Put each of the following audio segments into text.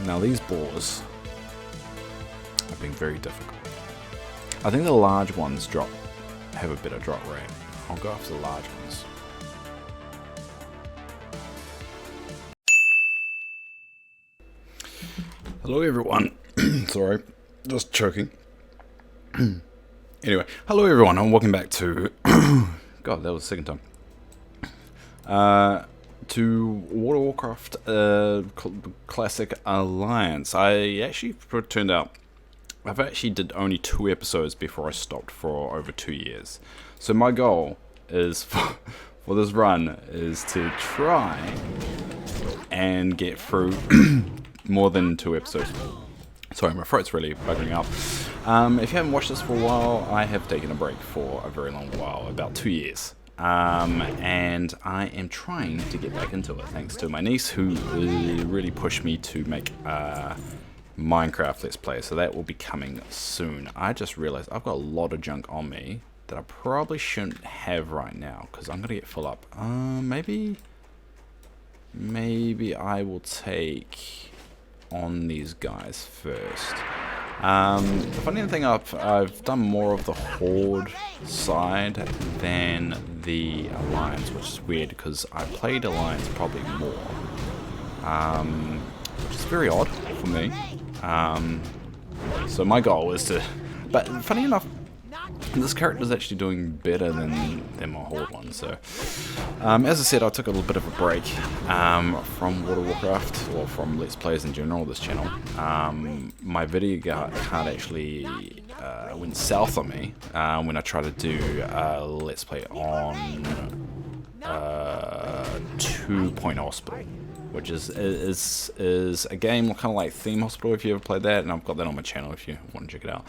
Now these boars have been very difficult. I think the large ones have a better drop rate. I'll go after the large ones. Hello everyone. Sorry, just choking. Anyway, hello everyone and welcome back to God, that was the second time. To Warcraft Classic Alliance. Turned out I've actually did only 2 episodes before I stopped for over 2 years. So my goal is for this run is to try and get through more than 2 episodes. Sorry, my throat's really bugging up. If you haven't watched this for a while, I have taken a break for a very long while, about 2 years. And I am trying to get back into it thanks to my niece, who really pushed me to make Minecraft Let's Play, so that will be coming soon. I just realized I've got a lot of junk on me that I probably shouldn't have right now, because I'm going to get full up. Maybe I will take on these guys first. The funny thing, I've done more of the Horde side than the Alliance, which is weird because I played Alliance probably more, which is very odd for me. So my goal is to, but funny enough, this character is actually doing better than my Horde one. So, as I said, I took a little bit of a break from World of Warcraft, or from Let's Plays in general, this channel. My video card actually went south on me when I tried to do Let's Play on 2 Hospital, which is a game kind of like Theme Hospital, if you ever played that, and I've got that on my channel if you want to check it out.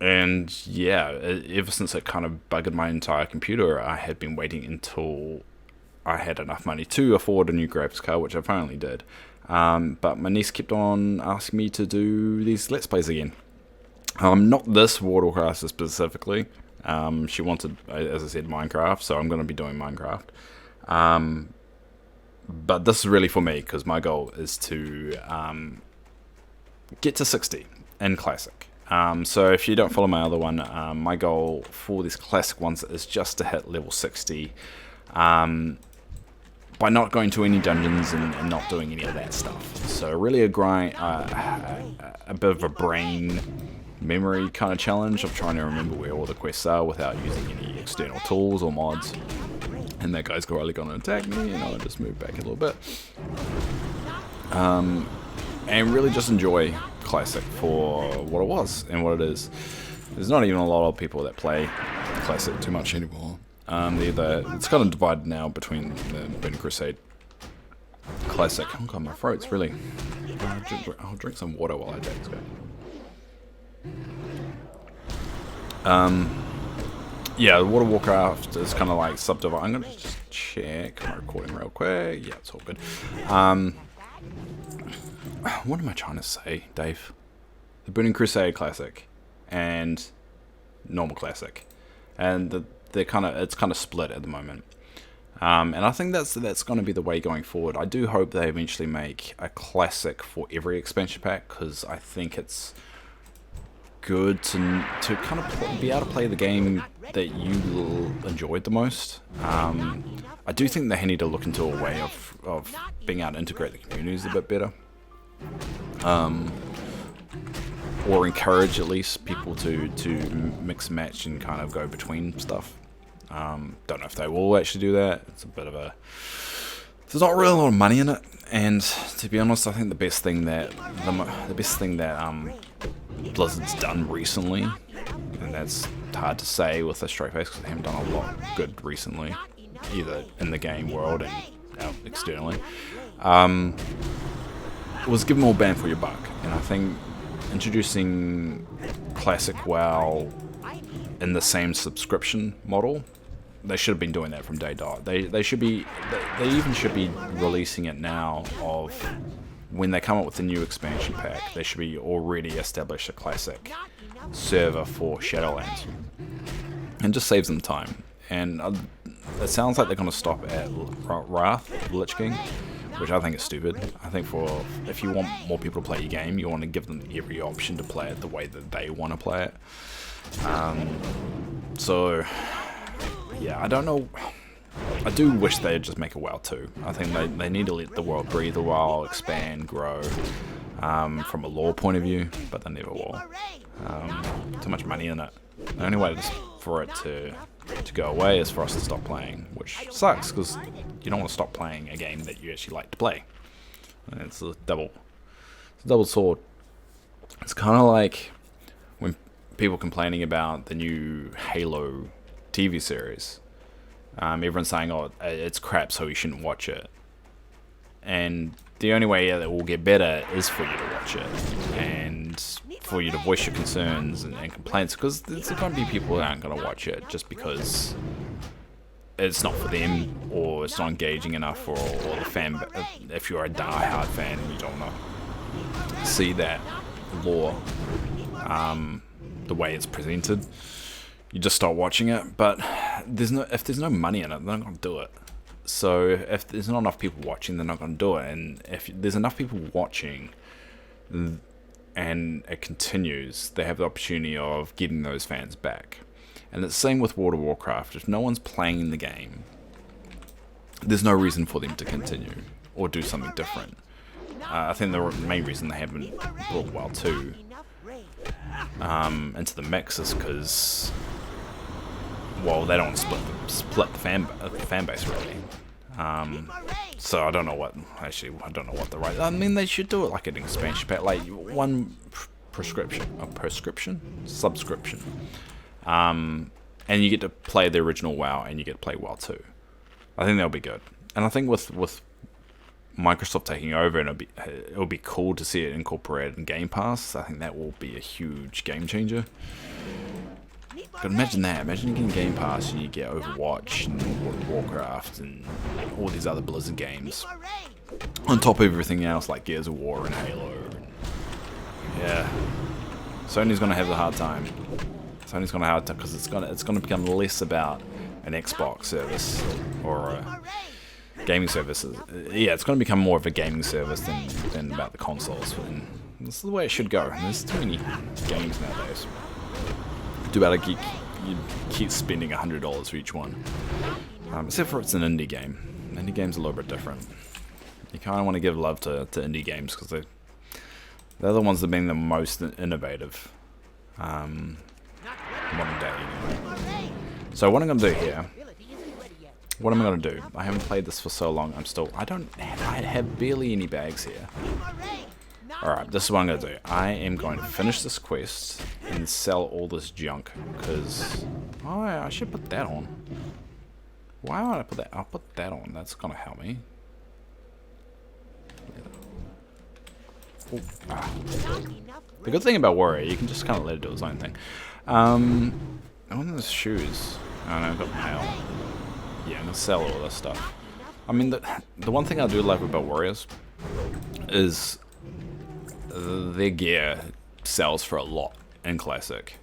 And yeah, ever since it kind of buggered my entire computer, I had been waiting until I had enough money to afford a new graphics card, which I finally did. But my niece kept on asking me to do these Let's Plays again. Not this World of Warcraft specifically. She wanted, as I said, Minecraft, so I'm going to be doing Minecraft. But this is really for me, because my goal is to get to 60 in Classic. So if you don't follow my other one, my goal for these Classic ones is just to hit level 60 by not going to any dungeons and not doing any of that stuff. So really a grind, a bit of a brain memory kind of challenge of trying to remember where all the quests are without using any external tools or mods. And that guy's probably going to attack me, and I'll just move back a little bit. And really just enjoy Classic for what it was and what it is. There's not even a lot of people that play Classic too much anymore. It's kind of divided now between the Burning Crusade Classic. Oh god, my throat's really... I'll drink some water while I take this guy. Yeah, the World of Warcraft is kind of like subdivided. I'm going to just check my recording real quick. Yeah, it's all good. What am I trying to say, Dave? The Burning Crusade Classic and normal Classic, and it's kind of split at the moment. And I think that's going to be the way going forward. I do hope they eventually make a Classic for every expansion pack, because I think it's good to kind of be able to play the game that you enjoyed the most. I do think they need to look into a way of being able to integrate the communities a bit better. Or encourage at least people to mix and match and kind of go between stuff. Don't know if they will actually do that. It's a bit of a... There's not really a lot of money in it, and to be honest, I think the best thing that Blizzard's done recently, and that's hard to say with a straight face because they haven't done a lot good recently, either in the game world and out externally, was give more bang for your buck. And I think introducing Classic WoW in the same subscription model, they should have been doing that from day dot. They even should be releasing it now. Of when they come up with a new expansion pack, they should be already established a Classic server for Shadowlands, and just saves them time. And it sounds like they're going to stop at Wrath of the Lich King, which I think is stupid. I think if you want more people to play your game, you want to give them every option to play it the way that they want to play it. So, yeah, I don't know. I do wish they'd just make a WoW 2. I think they need to let the world breathe a while, expand, grow, from a lore point of view, but they never will. Too much money in it. The only way for it to go away is for us to stop playing, which sucks because you don't want to stop playing a game that you actually like to play. And it's a double sword. It's kind of like when people complaining about the new Halo TV series. Everyone's saying, oh, it's crap, so you shouldn't watch it. And the only way that it will get better is for you to watch it. And for you to voice your concerns and complaints. Because there's going to be people that aren't going to watch it just because it's not for them, or it's not engaging enough, or the fan. If you're a die-hard fan and you don't want to see that lore the way it's presented, you just start watching it. But if there's no money in it, they're not going to do it. So if there's not enough people watching, they're not going to do it. And if there's enough people watching and it continues, they have the opportunity of getting those fans back. And it's the same with World of Warcraft. If no one's playing the game, there's no reason for them to continue or do something different. I think the main reason they haven't brought WoW 2 into the mix is because, well, they don't want to split the fan base really. So I don't know what the right. I mean, they should do it like an expansion pack, like one subscription, and you get to play the original WoW and you get to play WoW 2. I think that'll be good. And I think with Microsoft taking over, and it'll be cool to see it incorporated in Game Pass. I think that will be a huge game changer. But imagine that. Imagine you get Game Pass and you get Overwatch and World of Warcraft and all these other Blizzard games on top of everything else like Gears of War and Halo. Yeah, Sony's gonna have a hard time. Sony's gonna have to, because it's gonna become less about an Xbox service or a gaming service. Yeah, it's gonna become more of a gaming service than about the consoles. And this is the way it should go. There's too many games nowadays. Too bad you keep spending $100 for each one. Except for it's an indie game. Indie games are a little bit different. You kind of want to give love to indie games because they're the ones that have been the most innovative modern day. Anyway. So what I'm going to do here, what am I going to do? I haven't played this for so long. I have barely any bags here. Alright, this is what I'm going to do. I am going to finish this quest and sell all this junk, because I should put that on. Why would I put that? I'll put that on. That's going to help me. The good thing about Warrior, you can just kind of let it do its own thing. I want those shoes. Oh no, I've got mail. Yeah, I'm going to sell all this stuff. I mean, the one thing I do like about Warriors is their gear sells for a lot in Classic.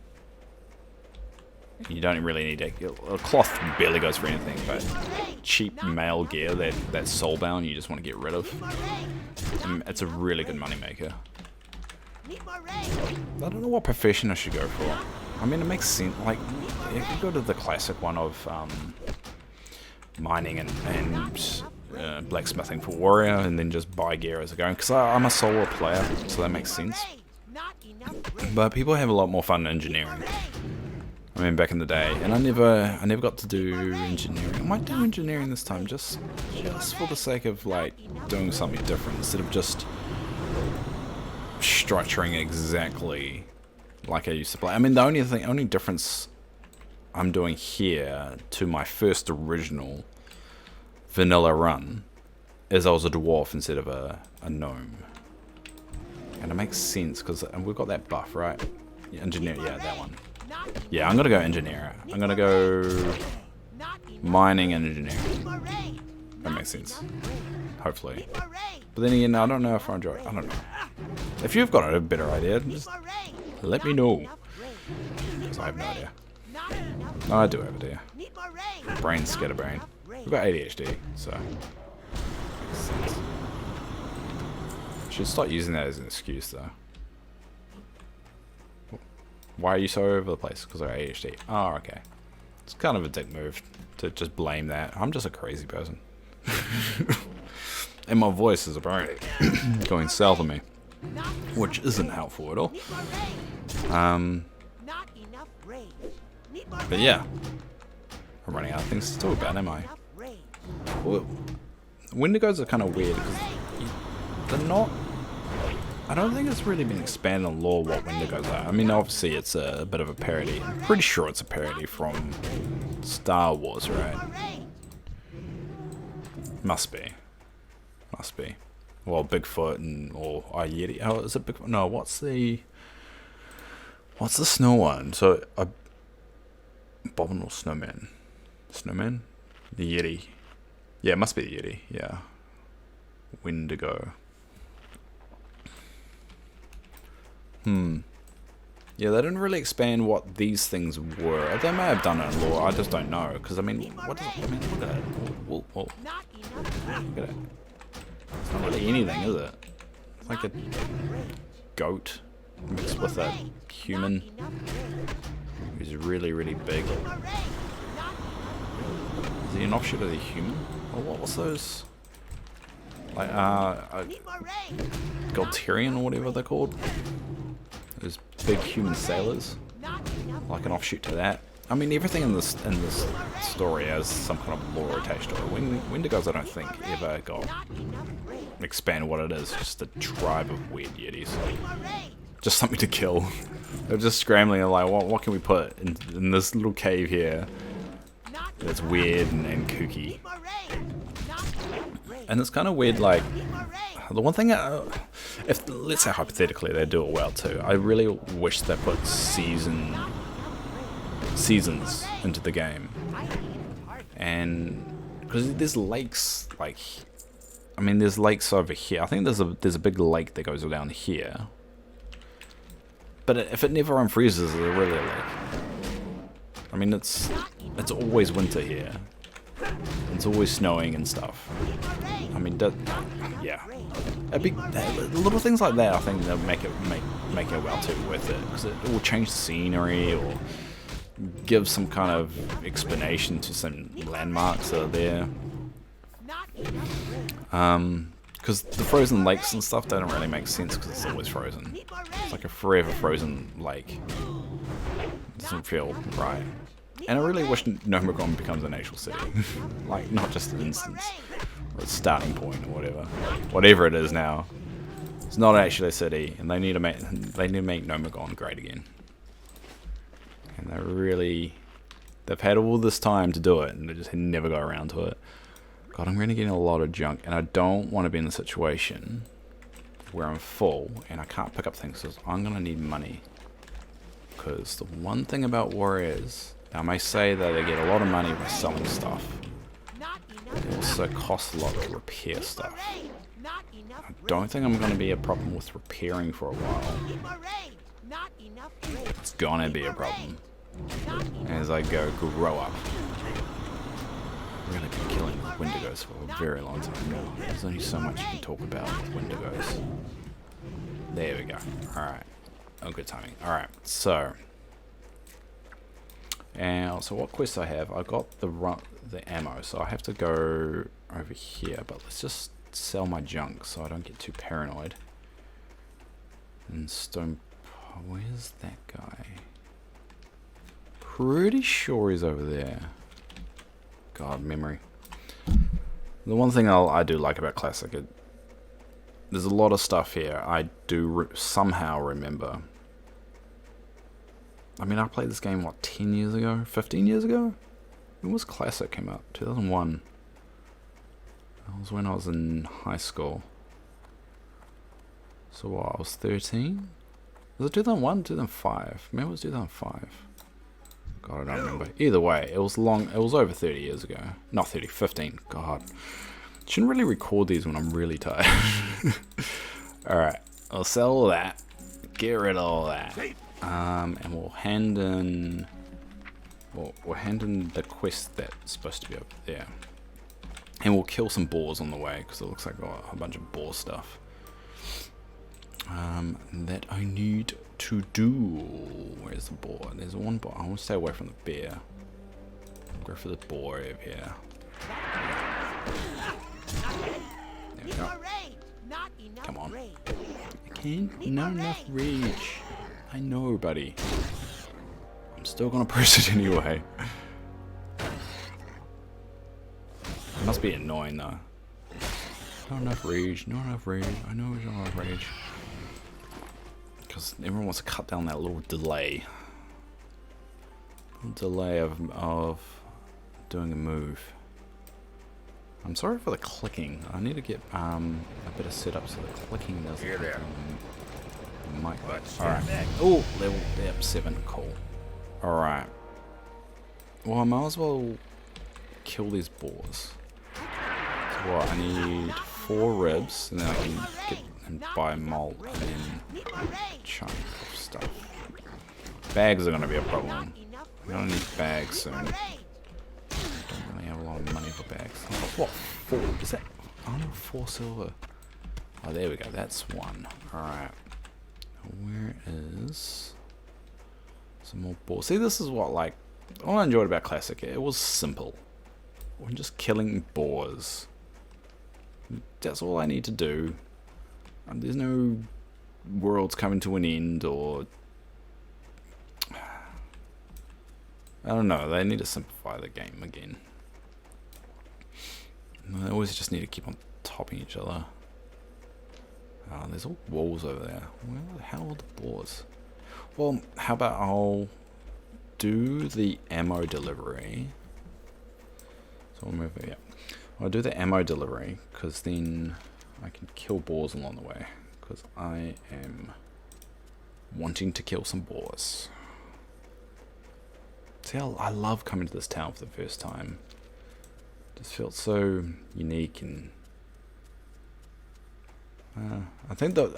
You don't really need a cloth barely goes for anything, but cheap male gear that's soulbound you just want to get rid of. And it's a really good moneymaker. I don't know what profession I should go for. I mean, it makes sense. Like, if you go to the classic one of mining and blacksmithing for Warrior, and then just buy gear as I go, because I'm a solo player, so that makes sense. But people have a lot more fun engineering. I mean, back in the day, and I never got to do engineering. I might do engineering this time, just for the sake of like doing something different instead of just structuring exactly like I used to play. I mean, the only difference I'm doing here to my first original vanilla run is I was a dwarf instead of a gnome, and it makes sense because we've got that buff, right? Engineer, yeah, that one. Yeah, I'm gonna go engineer. I'm gonna go mining and engineering. That makes sense. Hopefully. But then again, I don't know if I enjoy it. I don't know. If you've got a better idea, just let me know. Because I have no idea. No, I do have an idea. Brain scatterbrain. We've got ADHD, so. Makes sense. Should start using that as an excuse though. Why are you so over the place? Because of ADHD. Oh, okay. It's kind of a dick move to just blame that. I'm just a crazy person. And my voice is apparently going south of me, which isn't helpful at all. But yeah, I'm running out of things to talk about, am I? Well, Wendigos are kind of weird because they're not. I don't think it's really been expanded on lore what Wendigos are. I mean, obviously it's a bit of a parody. I'm pretty sure it's a parody from Star Wars, right? Must be. Must be. Well, Bigfoot and or Yeti. Oh, is it Bigfoot? No, what's the snow one? So Abominable Snowman. Snowman? The Yeti. Yeah, it must be the Yeti. Yeah. Wendigo. Yeah, they didn't really expand what these things were. They may have done it in lore. I just don't know. Because I mean, what does it? I mean, look at it. Whoa, whoa. Look at it. It's not really anything, is it? It's like a goat mixed with a human who's really, really big. Is he an offshoot of the human? Or what was those? Like, Galterian or whatever they're called? Those big human sailors? Like an offshoot to that? I mean, everything in this story has some kind of lore attached to it. Wendigos, I don't think, ever got expand what it is. Just a tribe of weird yetis. Just something to kill. They're just scrambling and like, what can we put in this little cave here that's weird and kooky? And it's kind of weird, like, the one thing, if let's say hypothetically they do it well too, I really wish they put seasons into the game. And because there's lakes, like, I mean, there's lakes over here. I think there's a big lake that goes down here. But if it never unfreezes, is it really a lake? I mean, it's always winter here. It's always snowing and stuff. I mean, yeah. Little things like that, I think they'll make it well too worth it, because it will change the scenery or give some kind of explanation to some landmarks that are there. Because the frozen lakes and stuff don't really make sense because it's always frozen. It's like a forever frozen lake. It doesn't feel right. And I really wish Nomagon becomes an actual city. Like, not just an instance. Or a starting point or whatever. Whatever it is now. It's not actually a city, and they need to make Nomagon great again. And they've had all this time to do it, and they just never got around to it. God, I'm really getting a lot of junk, and I don't want to be in a situation where I'm full, and I can't pick up things, because I'm going to need money. Because the one thing about warriors, I may say that they get a lot of money by selling stuff. It also costs a lot to repair stuff. I don't think I'm going to be a problem with repairing for a while. It's gonna be a problem as I grow up. I'm going to be killing Wendigos for a very long time now. There's only so much you can talk about with Wendigos. There we go. Alright. Oh, good timing. Alright, so... And so what quests I have? I got the ammo, so I have to go over here, but let's just sell my junk so I don't get too paranoid. And stone... Where's that guy? Pretty sure he's over there. God, memory. The one thing I do like about Classic, there's a lot of stuff here I do somehow remember. I mean, I played this game, what, 10 years ago? 15 years ago? When was Classic came out? 2001. That was when I was in high school. So what, I was 13? Was it 2001? 2005? Maybe it was 2005. God, I don't remember. Either way, it was over 30 years ago. Not 30, 15. God. Shouldn't really record these when I'm really tired. Alright, I'll sell all that. Get rid of all that. And we'll hand in... we'll hand in the quest that's supposed to be over there. And we'll kill some boars on the way, because it looks like a bunch of boar stuff. that I need to do. Where's the boar? There's one boar. I want to stay away from the bear. I'll go for the boar over here. There we go. Come on. I can't. Not enough rage. I know, buddy. I'm still gonna press it anyway. It must be annoying though. Not enough rage. Not enough rage. I know there's not enough rage. Because everyone wants to cut down that little delay. Of doing a move. I'm sorry for the clicking. I need to get a bit of setup so the clicking doesn't Here there. Mic. Alright. Oh, level 7. Cool. Alright. Well, I might as well kill these boars. So what? I need 4 ribs, and then I can get and buy malt and then chunk of stuff. Bags are going to be a problem. I'm going to need bags soon. Don't really have a lot of money for bags. Oh, what? 4? Is that? Oh no, 4 silver. Oh, there we go. That's 1. Alright. Where is some more boars? See, this is what, like, all I enjoyed about Classic. It was simple. We're just killing boars. That's all I need to do. There's no worlds coming to an end, or I don't know. They need to simplify the game again. They always just need to keep on topping each other. Oh, there's all walls over there. Where the hell are the boars? Well, how about I'll do the ammo delivery. So we'll move it, yeah. I'll do the ammo delivery, because then I can kill boars along the way. Because I am wanting to kill some boars. See, I love coming to this town for the first time. Just felt so unique, and I think that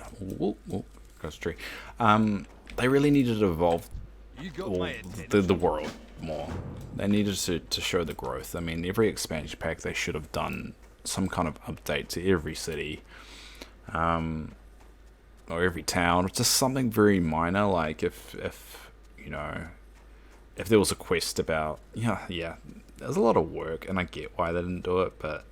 goes tree. They really needed to evolve the world more. They needed to show the growth. I mean, every expansion pack they should have done some kind of update to every city, or every town, just something very minor. Like if you know, if there was a quest about yeah, there's a lot of work, and I get why they didn't do it, but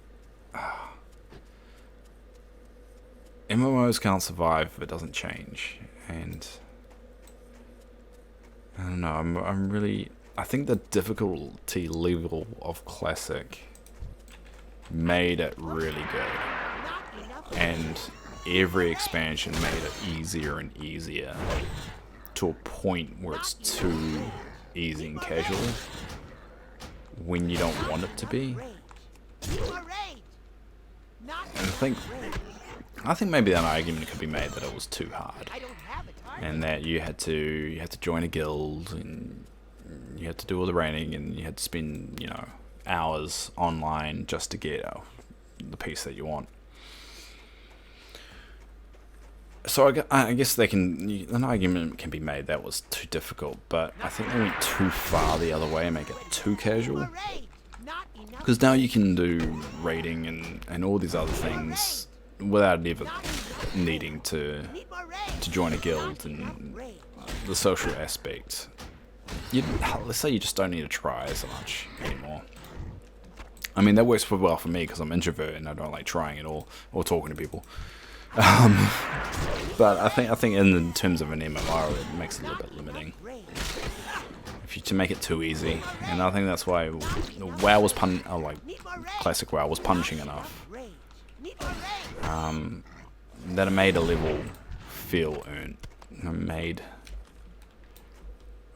MMOs can't survive if it doesn't change, and I don't know. I think the difficulty level of Classic made it really good, and every expansion made it easier and easier to a point where it's too easy and casual when you don't want it to be. And I think maybe an argument could be made that it was too hard, and that you had to join a guild, and you had to do all the raiding, and you had to spend hours online just to get the piece that you want. So I guess an argument can be made that was too difficult, but I think they went too far the other way and make it too casual. Because now you can do raiding and all these other things without ever needing to join a guild, and the social aspect. Let's say you just don't need to try as much anymore. I mean, that works well for me because I'm introverted and I don't like trying at all or talking to people. But I think in terms of an MMO, it makes it a little bit limiting if you to make it too easy, and I think that's why WoW was Classic WoW was punishing enough that it made a level feel earned.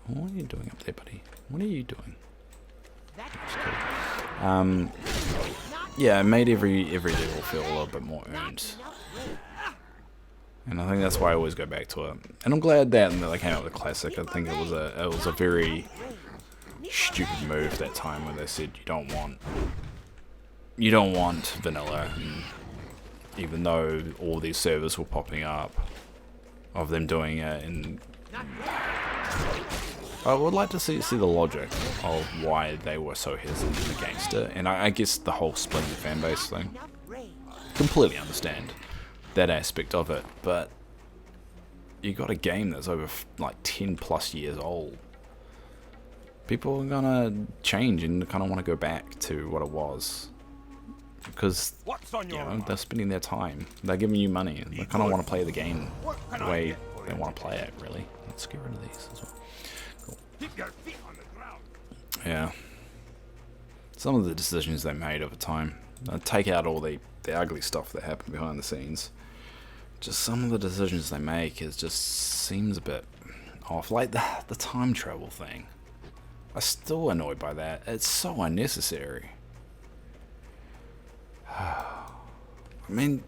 What are you doing up there, buddy? What are you doing? Yeah, it made every level feel a little bit more earned. And I think that's why I always go back to it. And I'm glad that they came out with Classic. I think it was a very stupid move that time when they said you don't want vanilla, and even though all these servers were popping up of them doing it, and I would like to see the logic of why they were so hesitant against it. And I guess the whole splitting the fan base thing, completely understand. that aspect of it, but you got a game that's over like 10 plus years old. People are gonna change and kind of want to go back to what it was, because you know, they're spending their time, they're giving you money, and they kind of want to play the game the way they want to play it. Really, let's get rid of these as well. Cool. Yeah, some of the decisions they made over time, take out all the ugly stuff that happened behind the scenes. Just some of the decisions they make is just seems a bit off, like the time travel thing. I'm still annoyed by that. It's so unnecessary. I mean,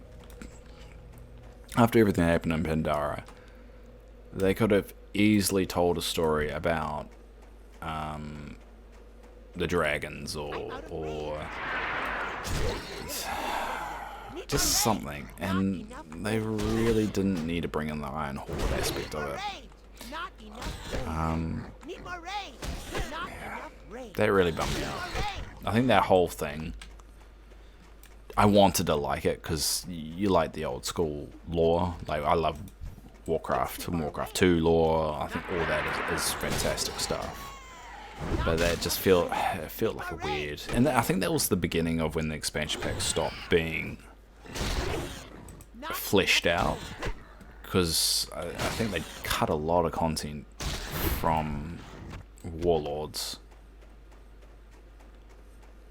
after everything that happened in Pandora, they could have easily told a story about the dragons or just something, and they really didn't need to bring in the Iron Horde aspect of it. That really bummed me out. I think that whole thing, I wanted to like it because you like the old school lore. Like, I love Warcraft and Warcraft 2 lore. I think all that is fantastic stuff. But that just felt like a weird, and I think that was the beginning of when the expansion pack stopped being fleshed out, because I think they cut a lot of content from Warlords.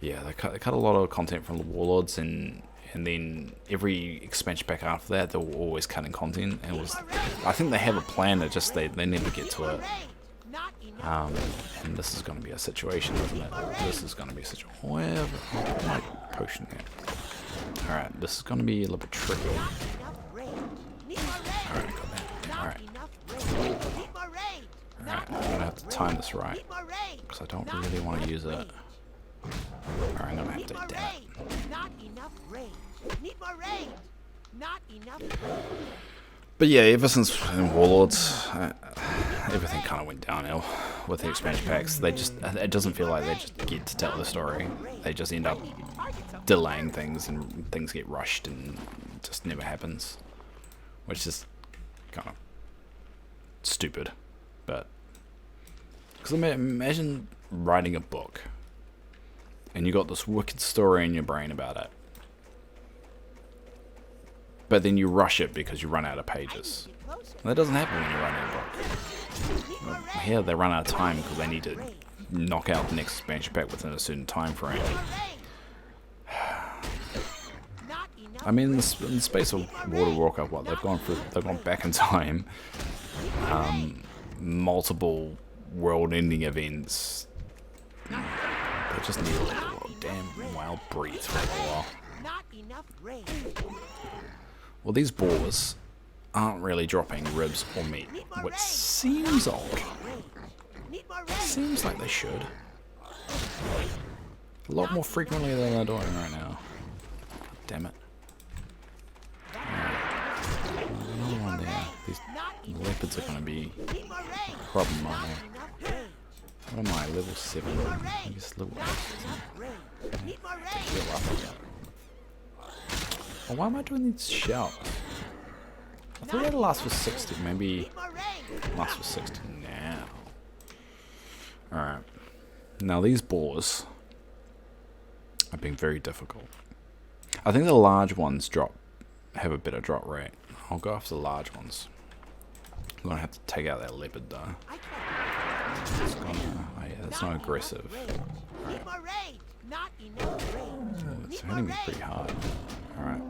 Yeah, they cut a lot of content from the Warlords, and then every expansion pack after that, they were always cutting content. And it was, I think they have a plan, that just they never get to it. And this is going to be a situation, isn't it? This is going to be a situation. Where my potion there? Alright, this is going to be a little bit tricky. Alright, got that. Alright. Alright, I'm going to have to time this right, because I don't really want to use it. Alright, I'm going to have to, damn it. But yeah, ever since in Warlords, everything kind of went downhill with the expansion packs. It doesn't feel like they just get to tell the story. They just end up delaying things, and things get rushed, and it just never happens. Which is kind of stupid. But, because imagine writing a book, and you got this wicked story in your brain about it, but then you rush it because you run out of pages. And that doesn't happen when you're writing a book. Here they run out of time because they need to knock out the next expansion pack within a certain time frame. I mean, in the space of Warcraft, what they've gone back in time, multiple world-ending events. They just need a little damn wild breathe for a while. Well, these boars aren't really dropping ribs or meat, which seems odd. Seems like they should. A lot more frequently than they're doing right now. Damn it. Another one there. These leopards are going to be a problem, aren't they? What am I, level 7? I guess level 8. To heal up again. Oh, why am I doing these shouts? I thought that last was 60. Maybe last was 60 now. Alright. Now these boars are being very difficult. I think the large ones have a better drop rate. I'll go after the large ones. I'm going to have to take out that leopard though. It's not aggressive. Right. It's hitting me pretty hard. Alright.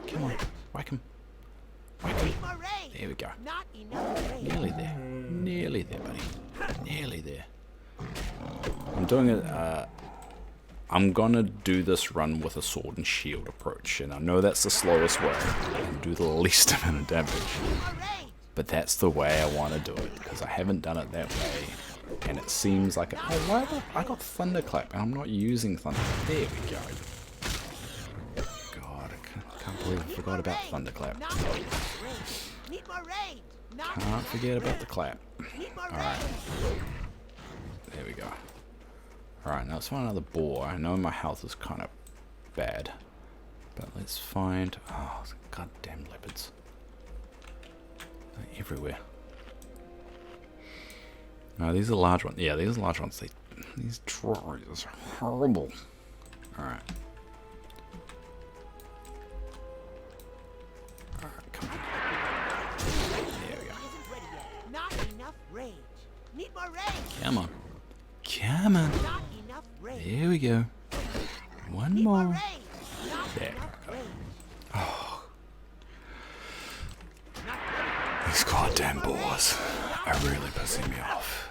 Come on. Whack him. Whack him. There we go. Nearly there. Nearly there, buddy. Nearly there. I'm doing it. I'm gonna do this run with a sword and shield approach, and I know that's the slowest way and do the least amount of damage. But that's the way I want to do it, because I haven't done it that way, and it seems like oh, why I got Thunderclap and I'm not using Thunderclap. There we go. God, I can't believe I forgot about Thunderclap. Can't forget about the clap. Alright. There we go. Alright, now let's find another boar. I know my health is kind of bad, but let's find... Oh, goddamn leopards. They're everywhere. No, these are large ones. Yeah, these are large ones. These drawers are horrible. Alright. Alright, come on. There we go. Not enough rage. Need more rage. Come on. Come on. Not enough rage. There we go. One Need more more. rage. Not There. enough rage. Oh. These goddamn boars are really pissing me off.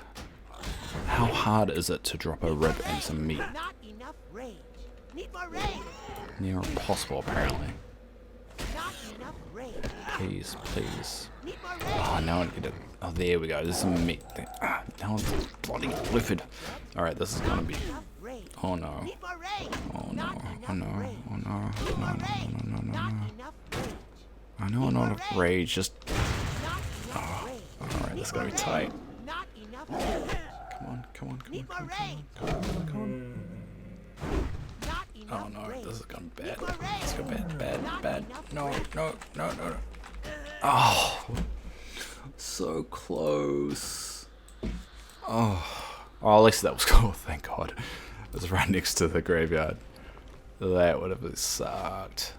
How hard is it to drop a rib and some meat? Not enough rage. Need more rage. Near impossible, apparently. Not enough rage. Please, please. Need more rage. Oh, now I get it. Oh, there we go. There's some meat there. Ah, now I'm bloody livid. Alright, this is gonna be... Enough rage. Oh no. Need more rage. Oh no. Not Oh no. enough rage. Oh no. No, Need no, more no, rage. no, no, no, Not no. enough rage. I know I'm not afraid, just... Not enough rage. Alright, this is gonna be tight. Not enough rage. Come on, come on, come on, Need more come on, rage. come on, come on. Not Oh enough no, rage. this is gonna be bad. Need more rage. This is gonna be bad, Not bad. enough No, rage. no, no, no, no. Oh, so close. Oh, at least that was cool. Thank God. It was right next to the graveyard. That would have sucked.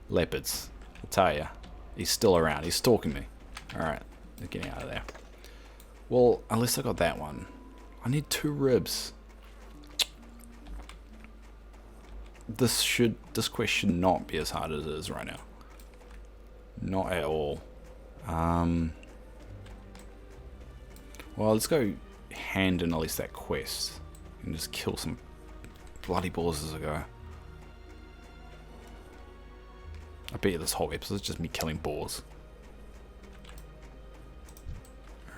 Leopards, I tell ya, he's still around. He's stalking me. All right, they're getting out of there. Well, unless I got that one, I need 2 ribs. This quest should not be as hard as it is right now. Not at all. Well, let's go hand in at least that quest and just kill some bloody boars as I go. I bet you this whole episode is just me killing boars.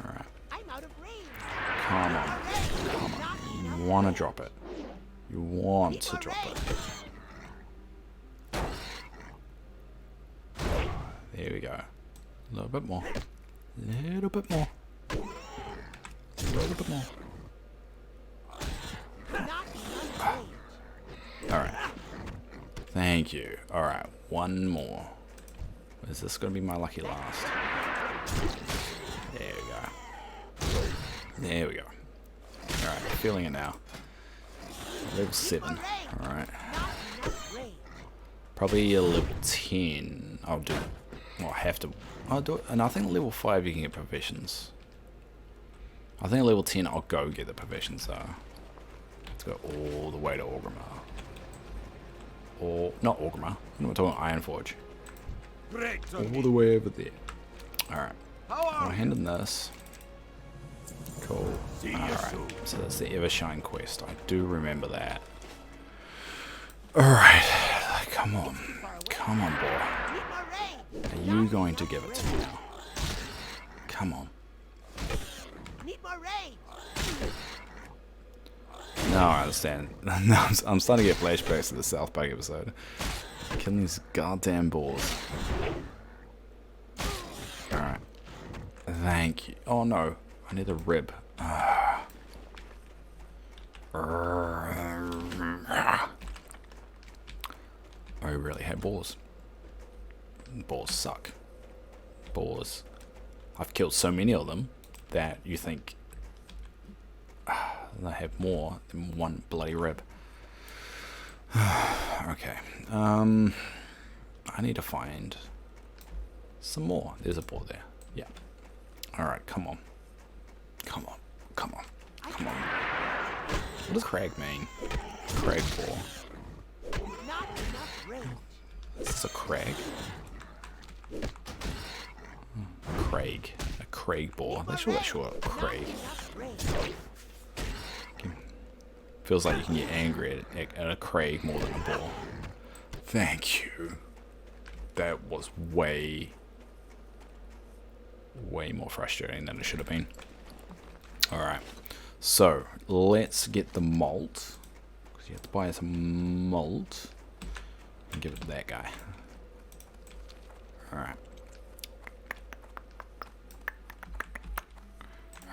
Alright. I'm out of range. Come on. Come on. You want to drop it. You want to drop it. There we go. A little bit more. Little bit more. A little bit more. Not enough rage. Alright. Thank you. Alright, one more. Is this going to be my lucky last? There we go. There we go. Alright, feeling it now. Level 7. Alright. Not enough rage. Probably a level 10. I'll do it. Well, I have to. I'll do it. And I think level 5 you can get professions. I think level 10 I'll go get the professions though. Let's go all the way to Orgrimmar. Or, not Orgrimmar. We're talking Ironforge. All the way over there. Alright. I'll hand in this. Cool. Alright. So that's the Evershine quest. I do remember that. Alright. Come on. Come on, boy. Need more rage. Are you going to give it to me now? Come on. Need more rage. No, I understand. No, I'm starting to get flashbacks to the South Park episode. Killing these goddamn boars. Alright. Thank you. Oh no. I need a rib. I really hate boars. Boars suck. Boars. I've killed so many of them that you think they have more than one bloody rib. Okay. I need to find some more. There's a boar there. Yeah. Alright, come on. Come on. Come on. Come on. What does Crag mean? Crag boar. Not enough rage. Is this a Crag? Craig. A Craig boar. That's sure. Craig. Enough rage. Feels like you can get angry at a Craig more than a boar. Thank you. That was way more frustrating than it should have been. Alright. So, let's get the malt. Because you have to buy some malt. And give it to that guy. Alright.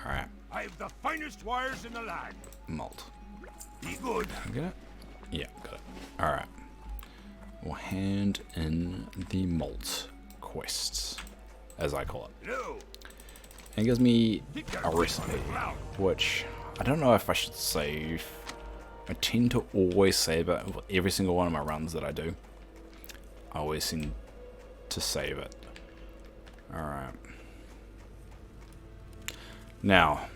Alright. I have the finest wires in the land. Malt. Be good. Got it? Yeah, got it. Alright. or hand in the malt quests, as I call it. No. And it gives me a recipe, which I don't know if I should save. I tend to always save it with every single one of my runs that I do. I always seem to save it. Alright. Now,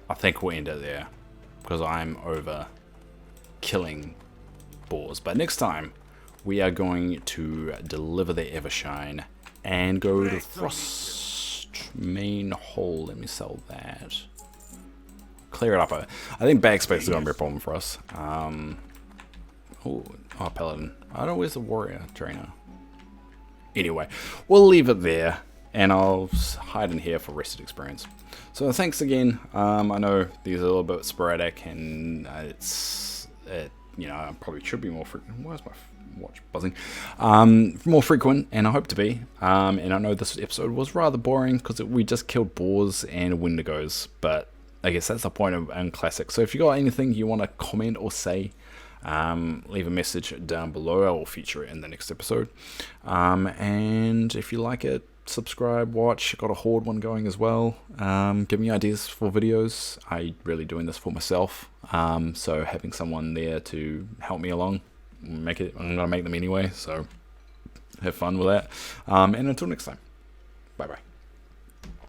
I think we'll end it there, because I'm over killing boars. But next time, we are going to deliver the Evershine and go to Frost main hole. Let me sell that. Clear it up. I think bag space is going to be a problem for us. Oh, Paladin. I don't know, where's the warrior trainer? Anyway, we'll leave it there, and I'll hide in here for rested experience. So thanks again. I know these are a little bit sporadic, and you know, I probably should be more frequent. Why is my watch buzzing? More frequent, and I hope to be. And I know this episode was rather boring because we just killed boars and wendigos, but I guess that's the point of Unclassic. So if you got anything you want to comment or say, leave a message down below. I will feature it in the next episode. And if you like it, subscribe, watch. Got a Horde one going as well. Give me ideas for videos. I really doing this for myself. So having someone there to help me along, I'm gonna make them anyway. So have fun with that. And until next time, bye bye.